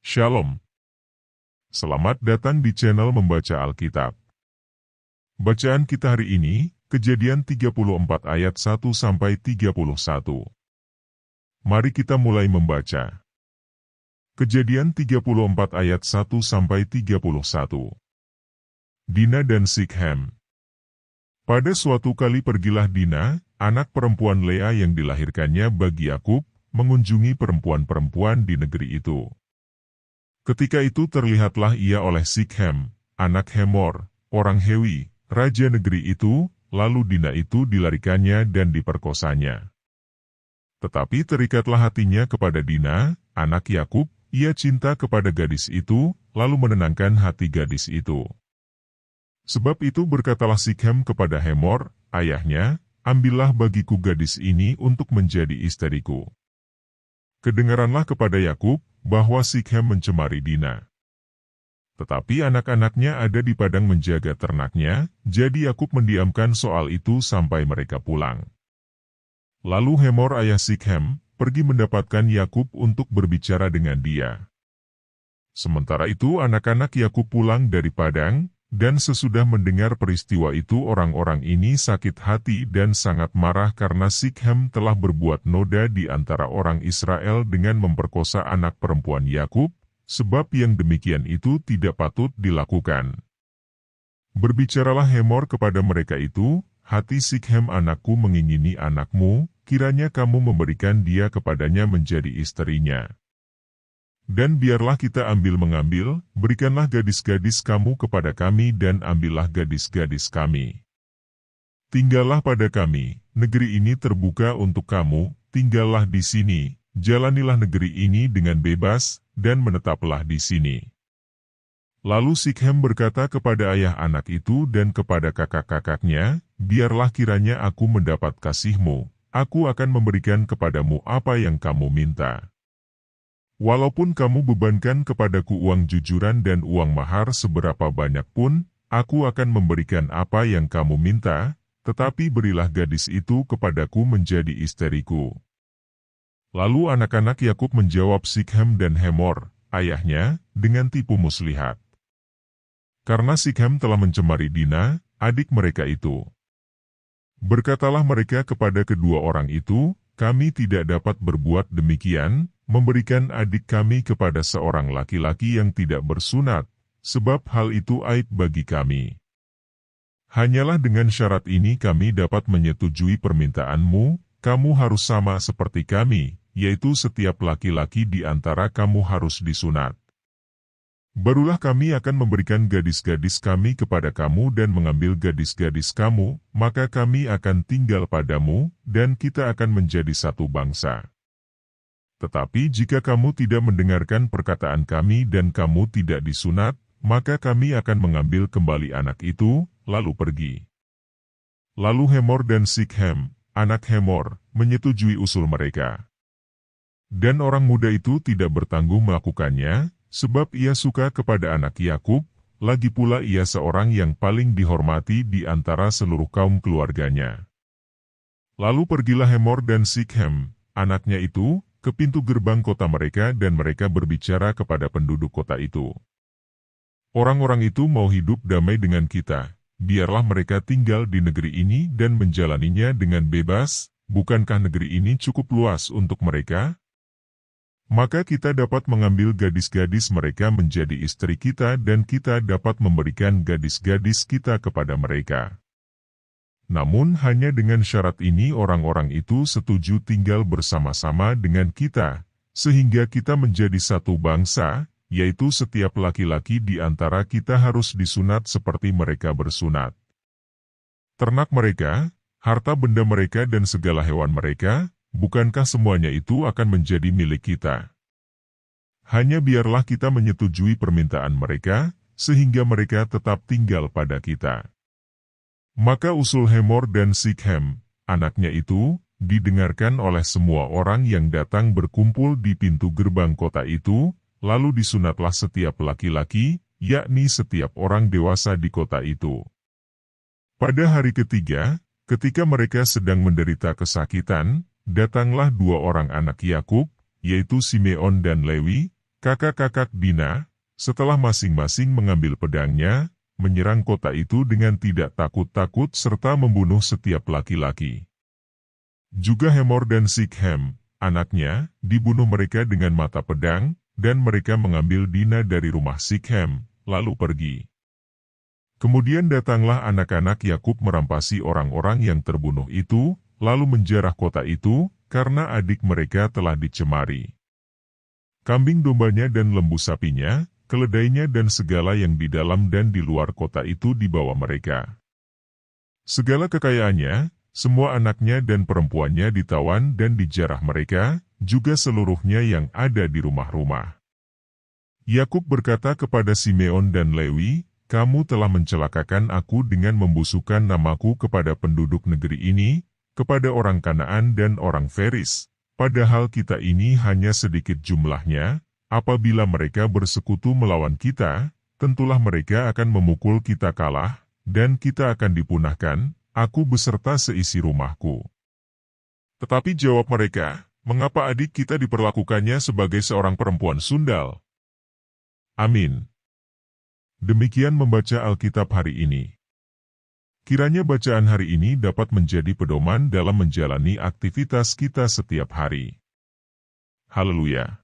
Shalom. Selamat datang di channel Membaca Alkitab. Bacaan kita hari ini, Kejadian 34 ayat 1-31. Mari kita mulai membaca. Kejadian 34 ayat 1-31. Dina dan Sikhem. Pada suatu kali pergilah Dina, anak perempuan Lea yang dilahirkannya bagi Yakub, mengunjungi perempuan-perempuan di negeri itu. Ketika itu terlihatlah ia oleh Sikhem, anak Hemor, orang Hewi, raja negeri itu, lalu Dina itu dilarikannya dan diperkosanya. Tetapi terikatlah hatinya kepada Dina, anak Yakub, ia cinta kepada gadis itu, lalu menenangkan hati gadis itu. Sebab itu berkatalah Sikhem kepada Hemor, ayahnya, ambillah bagiku gadis ini untuk menjadi istriku. Kedengaranlah kepada Yakub, bahwa Sikhem mencemari Dina. Tetapi anak-anaknya ada di padang menjaga ternaknya, jadi Yakub mendiamkan soal itu sampai mereka pulang. Lalu Hemor ayah Sikhem, pergi mendapatkan Yakub untuk berbicara dengan dia. Sementara itu anak-anak Yakub pulang dari padang, dan sesudah mendengar peristiwa itu orang-orang ini sakit hati dan sangat marah karena Sikhem telah berbuat noda di antara orang Israel dengan memperkosa anak perempuan Yakub, sebab yang demikian itu tidak patut dilakukan. Berbicaralah Hemor kepada mereka itu, hati Sikhem anakku mengingini anakmu, kiranya kamu memberikan dia kepadanya menjadi istrinya. Dan biarlah kita ambil-mengambil, berikanlah gadis-gadis kamu kepada kami dan ambillah gadis-gadis kami. Tinggallah pada kami, negeri ini terbuka untuk kamu, tinggallah di sini, jalanilah negeri ini dengan bebas, dan menetaplah di sini. Lalu Sikhem berkata kepada ayah anak itu dan kepada kakak-kakaknya, biarlah kiranya aku mendapat kasihmu, aku akan memberikan kepadamu apa yang kamu minta. Walaupun kamu bebankan kepadaku uang jujuran dan uang mahar seberapa banyak pun, aku akan memberikan apa yang kamu minta, tetapi berilah gadis itu kepadaku menjadi istriku. Lalu anak-anak Yakub menjawab Sikhem dan Hemor, ayahnya, dengan tipu muslihat. Karena Sikhem telah mencemari Dina, adik mereka itu. Berkatalah mereka kepada kedua orang itu, kami tidak dapat berbuat demikian, memberikan adik kami kepada seorang laki-laki yang tidak bersunat, sebab hal itu aib bagi kami. Hanyalah dengan syarat ini kami dapat menyetujui permintaanmu, kamu harus sama seperti kami, yaitu setiap laki-laki di antara kamu harus disunat. Barulah kami akan memberikan gadis-gadis kami kepada kamu dan mengambil gadis-gadis kamu, maka kami akan tinggal padamu, dan kita akan menjadi satu bangsa. Tetapi jika kamu tidak mendengarkan perkataan kami dan kamu tidak disunat, maka kami akan mengambil kembali anak itu, lalu pergi. Lalu Hemor dan Sikhem, anak Hemor, menyetujui usul mereka. Dan orang muda itu tidak bertanggung melakukannya, sebab ia suka kepada anak Yakub, lagi pula ia seorang yang paling dihormati di antara seluruh kaum keluarganya. Lalu pergilah Hemor dan Sikhem, anaknya itu, ke pintu gerbang kota mereka dan mereka berbicara kepada penduduk kota itu. Orang-orang itu mau hidup damai dengan kita, biarlah mereka tinggal di negeri ini dan menjalaninya dengan bebas, bukankah negeri ini cukup luas untuk mereka? Maka kita dapat mengambil gadis-gadis mereka menjadi istri kita dan kita dapat memberikan gadis-gadis kita kepada mereka. Namun hanya dengan syarat ini orang-orang itu setuju tinggal bersama-sama dengan kita, sehingga kita menjadi satu bangsa, yaitu setiap laki-laki di antara kita harus disunat seperti mereka bersunat. Ternak mereka, harta benda mereka dan segala hewan mereka, bukankah semuanya itu akan menjadi milik kita? Hanya biarlah kita menyetujui permintaan mereka, sehingga mereka tetap tinggal pada kita. Maka usul Hemor dan Sikhem, anaknya itu, didengarkan oleh semua orang yang datang berkumpul di pintu gerbang kota itu, lalu disunatlah setiap laki-laki, yakni setiap orang dewasa di kota itu. Pada hari ketiga, ketika mereka sedang menderita kesakitan, datanglah dua orang anak Yakub, yaitu Simeon dan Lewi, kakak-kakak Dina, setelah masing-masing mengambil pedangnya, menyerang kota itu dengan tidak takut-takut serta membunuh setiap laki-laki. Juga Hemor dan Sikhem, anaknya, dibunuh mereka dengan mata pedang, dan mereka mengambil Dina dari rumah Sikhem, lalu pergi. Kemudian datanglah anak-anak Yakub merampasi orang-orang yang terbunuh itu, lalu menjarah kota itu, karena adik mereka telah dicemari. Kambing dombanya dan lembu sapinya, keledainya dan segala yang di dalam dan di luar kota itu dibawa mereka. Segala kekayaannya, semua anaknya dan perempuannya ditawan dan dijarah mereka, juga seluruhnya yang ada di rumah-rumah. Yakub berkata kepada Simeon dan Lewi, "Kamu telah mencelakakan aku dengan membusukkan namaku kepada penduduk negeri ini, kepada orang Kanaan dan orang Feris, padahal kita ini hanya sedikit jumlahnya. Apabila mereka bersekutu melawan kita, tentulah mereka akan memukul kita kalah, dan kita akan dipunahkan, aku beserta seisi rumahku." Tetapi jawab mereka, "Mengapa adik kita diperlakukannya sebagai seorang perempuan sundal?" Amin. Demikian membaca Alkitab hari ini. Kiranya bacaan hari ini dapat menjadi pedoman dalam menjalani aktivitas kita setiap hari. Haleluya.